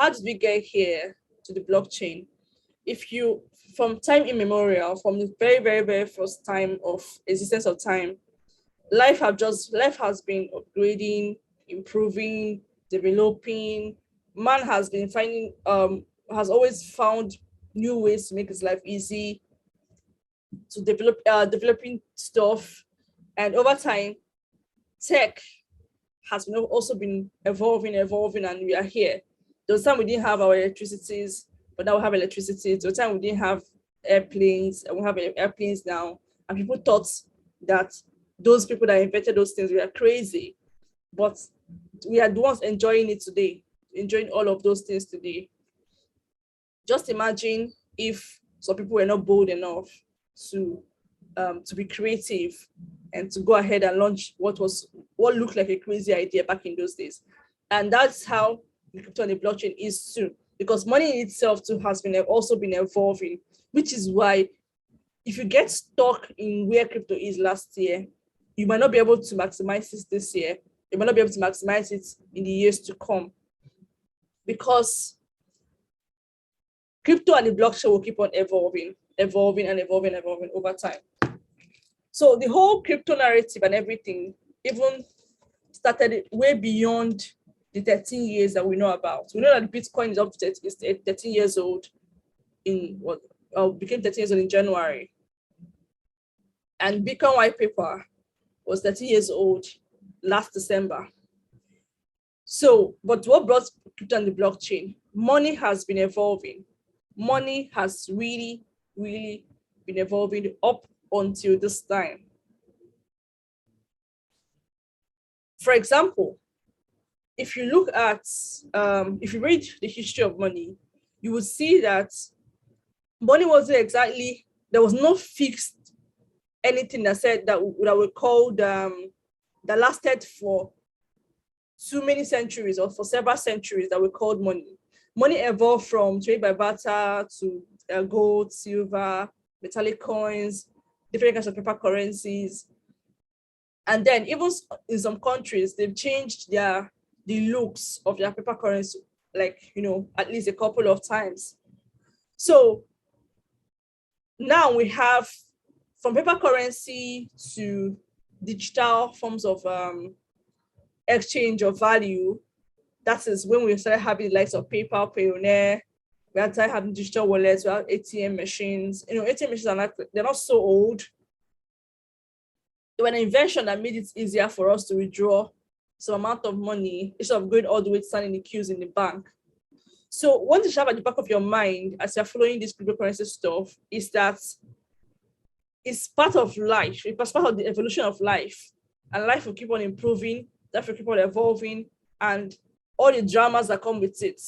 how did we get here to the blockchain? If you, from time immemorial, from the very, very, very first time of existence of time, life has been upgrading, improving, developing. Man has been has always found new ways to make his life easy, to developing stuff. And over time, tech has also been evolving, and we are here. There was time we didn't have our electricities, but now we have electricity. There was time we didn't have airplanes, and we have airplanes now. And people thought that those people that invented those things were crazy, but we are the ones enjoying it today, enjoying all of those things today. Just imagine if some people were not bold enough to be creative and to go ahead and launch what looked like a crazy idea back in those days. And that's how the crypto and the blockchain is too, because money in itself too has also been evolving, which is why if you get stuck in where crypto is last year, you might not be able to maximize it this year. You might not be able to maximize it in the years to come, because crypto and the blockchain will keep on evolving over time. So the whole crypto narrative and everything even started way beyond the 13 years that we know about. We know that Bitcoin is up to 13 years old became 13 years old in January. And Bitcoin white paper was 13 years old last December. So, but what brought crypto and the blockchain? Money has been evolving. Money has really, really been evolving up until this time. For example, if you look at, if you read the history of money, you will see that money wasn't exactly, there was no fixed anything that said that we called, that lasted for too many centuries or for several centuries that we called money. Money evolved from trade by barter to gold, silver, metallic coins, different kinds of paper currencies. And then even in some countries, they've changed the looks of their paper currency, like, at least a couple of times. So now we have from paper currency to digital forms of exchange of value. That is when we started having the likes of PayPal, Payoneer. We started having digital wallets, we have ATM machines. ATM machines they're not so old. They were an invention that made it easier for us to withdraw some amount of money instead of going all the way to stand in the queues in the bank. So what you should have at the back of your mind as you're following this cryptocurrency stuff is that it's part of life. It's part of the evolution of life. And life will keep on improving, life will keep on evolving, and all the dramas that come with it,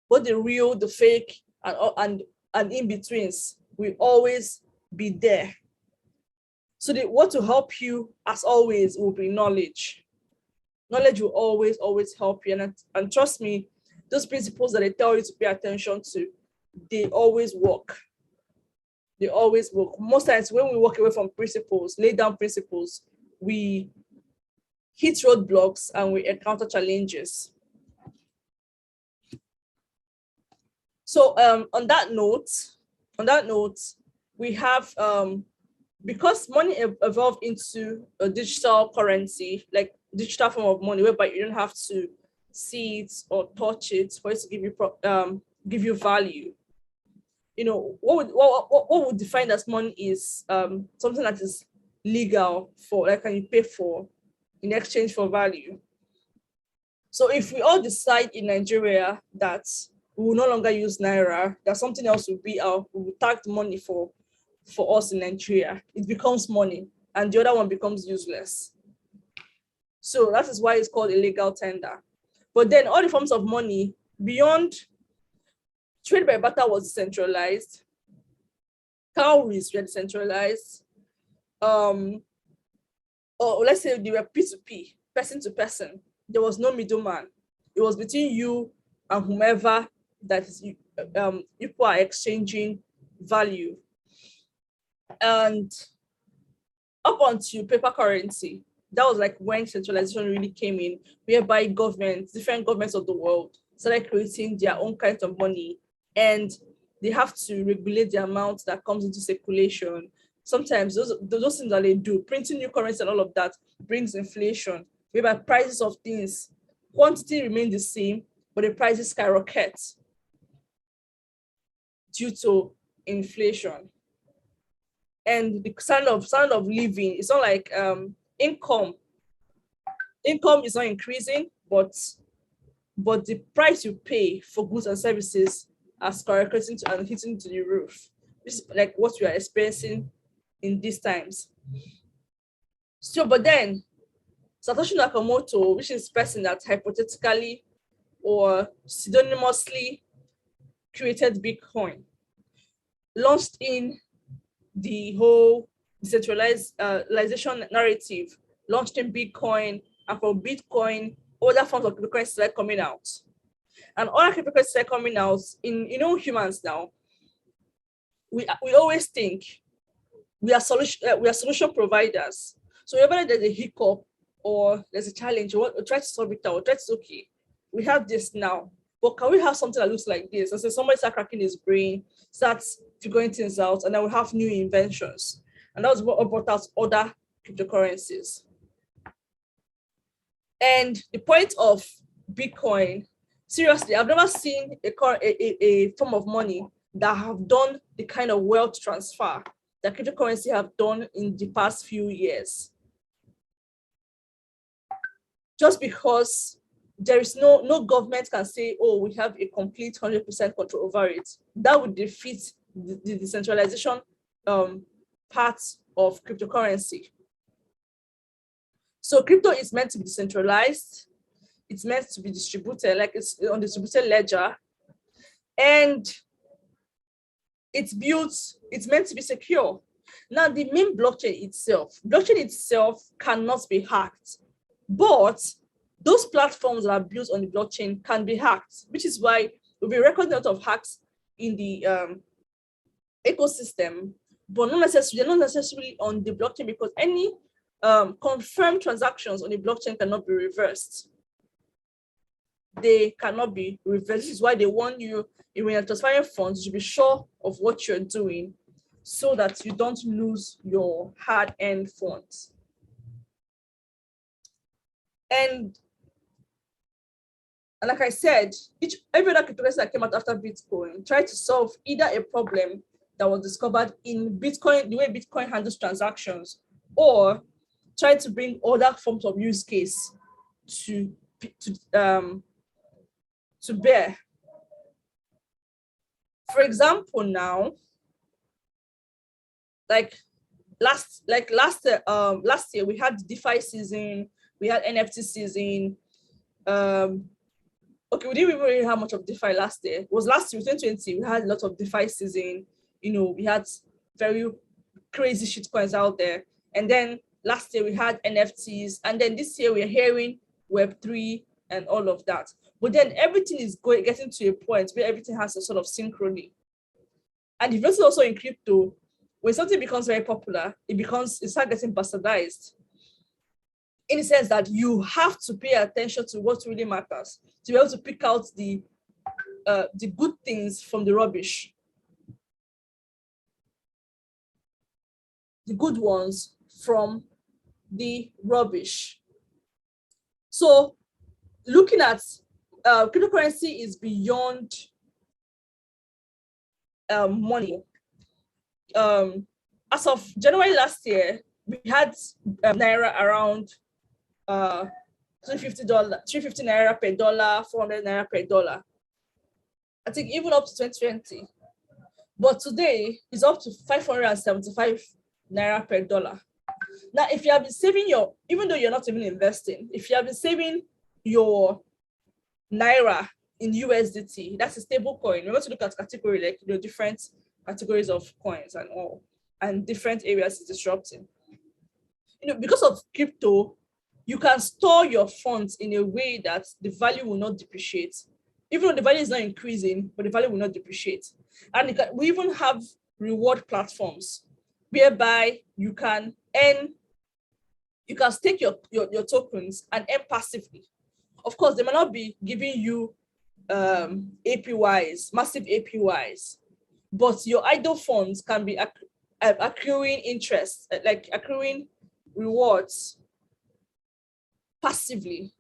both the real, the fake, and in-betweens will always be there. So what will help you, as always, will be knowledge. Knowledge will always, always help you. And trust me, those principles that they tell you to pay attention to, they always work. They always work. Most times when we walk away from principles, lay down principles, we hit roadblocks and we encounter challenges. So on that note, we have, because money evolved into a digital currency, like digital form of money, whereby you don't have to see it or touch it for it to give you value. What would define as money is something that is legal for, like, can you pay for in exchange for value. So if we all decide in Nigeria that we will no longer use Naira, that something else will be we will tag the money for us in Nigeria, it becomes money and the other one becomes useless. So that is why it's called a legal tender. But then all the forms of money beyond trade by barter was decentralized, cowries were decentralized, or let's say they were P2P, person to person. There was no middleman. It was between you and whomever that is people are exchanging value. And up onto paper currency, that was like when centralization really came in, whereby different governments of the world, started creating their own kinds of money, and they have to regulate the amount that comes into circulation. Sometimes those things that they do, printing new currency and all of that, brings inflation, whereby prices of things, quantity remain the same, but the prices skyrocket due to inflation. And the standard of living, it's not like income is not increasing, but the price you pay for goods and services are skyrocketing and hitting to the roof. This is like what we are experiencing in these times. So, but then Satoshi Nakamoto, which is the person that hypothetically or pseudonymously created Bitcoin, launched in the whole decentralization narrative, launched in Bitcoin, and for Bitcoin, other forms of cryptocurrency started coming out. And other cryptocurrencies started coming out in, humans now. We always think we are solution providers. So whenever there's a hiccup or there's a challenge, we try to solve it out. Try to, okay, we have this now, but can we have something that looks like this? And so somebody starts cracking his brain, starts figuring things out, and then we have new inventions. And that was what brought out other cryptocurrencies. And the point of Bitcoin, seriously, I've never seen a form of money that have done the kind of wealth transfer that cryptocurrency have done in the past few years. Just because there is no government can say, oh, we have a complete 100% control over it. That would defeat the decentralization part of cryptocurrency. So crypto is meant to be decentralized. It's meant to be distributed, like it's on distributed ledger. And it's meant to be secure. Now, the main blockchain itself cannot be hacked. But those platforms that are built on the blockchain can be hacked, which is why we'll be recording a lot of hacks in the ecosystem, but they're not necessarily on the blockchain, because any confirmed transactions on the blockchain cannot be reversed. They cannot be reversed. This is why they want you, when you're transferring funds, to be sure of what you're doing so that you don't lose your hard-earned funds. And like I said, every other cryptocurrency that came out after Bitcoin tried to solve either a problem that was discovered in Bitcoin, the way Bitcoin handles transactions, or tried to bring other forms of use case to bear. For example, now, last year we had DeFi season, we had NFT season. Okay, we didn't even really have much of DeFi last year. It was last year, 2020, we had a lot of DeFi season. We had very crazy shitcoins out there. And then last year we had NFTs. And then this year we're hearing Web3 and all of that. But then everything is getting to a point where everything has a sort of synchrony. And if also in crypto, when something becomes very popular, it starts getting bastardized. In the sense that you have to pay attention to what really matters, to be able to pick out the good things from the rubbish, the good ones from the rubbish. So looking at cryptocurrency is beyond money. As of January last year, we had Naira around $350 Naira per dollar, 400 Naira per dollar. I think even up to 2020. But today it's up to 575 Naira per dollar. Now, if you have been saving even though you're not even investing, if you have been saving your Naira in USDT, that's a stable coin. We're going to look at category, like the different categories of coins and all, and different areas it's disrupting. Because of crypto, you can store your funds in a way that the value will not depreciate. Even though the value is not increasing, but the value will not depreciate. And we even have reward platforms whereby you can stake your tokens and earn passively. Of course, they might not be giving you APYs, massive APYs, but your idle funds can be accruing interest, like accruing rewards passively.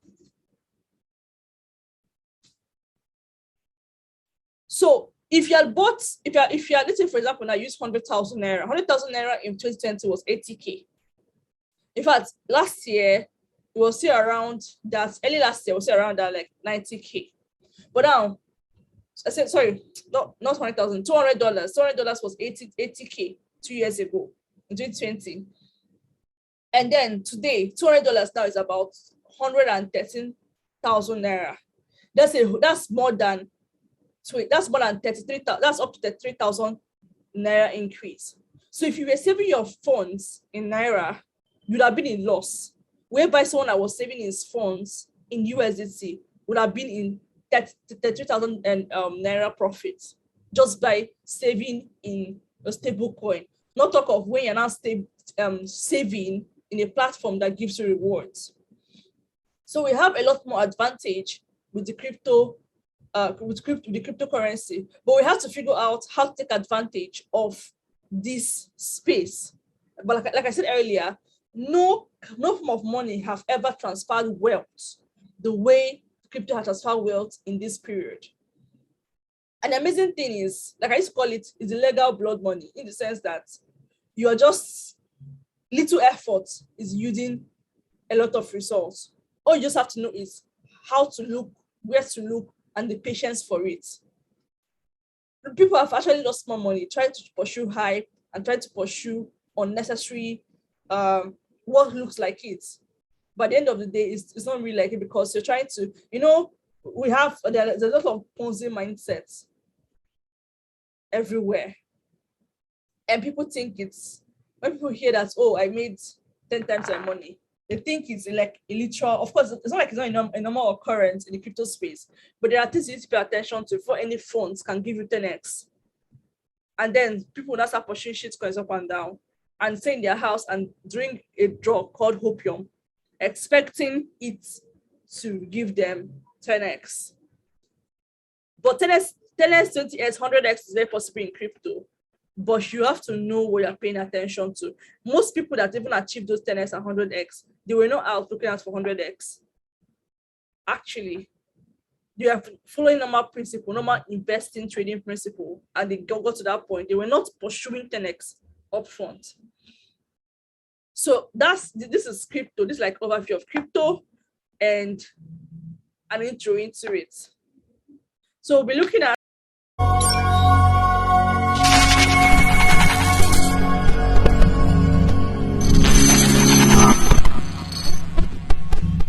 So if you had bought, if you had, let's say for example, now use 100,000 naira. 100,000 naira in 2020 was 80K. In fact, last year it was still around that. Early last year was still around that, like 90K. But now, I said sorry, not 100,000, $200. $200 was 80K 2 years ago in 2020. And then today, $200 now is about 113,000 naira. That's more than 33,000. That's up to the 3,000 naira increase. So if you were saving your funds in naira, you'd have been in loss. Whereby someone that was saving his funds in USDT would have been in 33,000 naira profit just by saving in a stable coin. Not talk of when you're now saving in a platform that gives you rewards. So we have a lot more advantage with the cryptocurrency, but we have to figure out how to take advantage of this space. But like I said earlier, no form of money have ever transferred wealth the way crypto has transferred wealth in this period. And the amazing thing is, like I used to call it, is illegal blood money, in the sense that you are just little effort is yielding a lot of results. All you just have to know is how to look, where to look, and the patience for it. People have actually lost more money trying to pursue hype and trying to pursue unnecessary what looks like it. But at the end of the day, it's not really like it, because you're trying to, there's a lot of Ponzi mindsets everywhere. And people think when people hear that, oh, I made 10 times my money, they think it's like a literal, of course, it's not like it's not a normal occurrence in the crypto space, but there are things you need to pay attention to before any funds can give you 10x. And then people will start pushing shit coins up and down and stay in their house and drink a drug called hopium, expecting it to give them 10x. But 10x, 20x, 100x is very possible in crypto, but you have to know what you're paying attention to. Most people that even achieve those 10x and 100x, they were not out looking out for 100x. Actually, they are following normal principle, normal investing trading principle, and they got to that point. They were not pursuing 10x upfront. So this is crypto. This is like overview of crypto and an intro into it. So we'll be looking at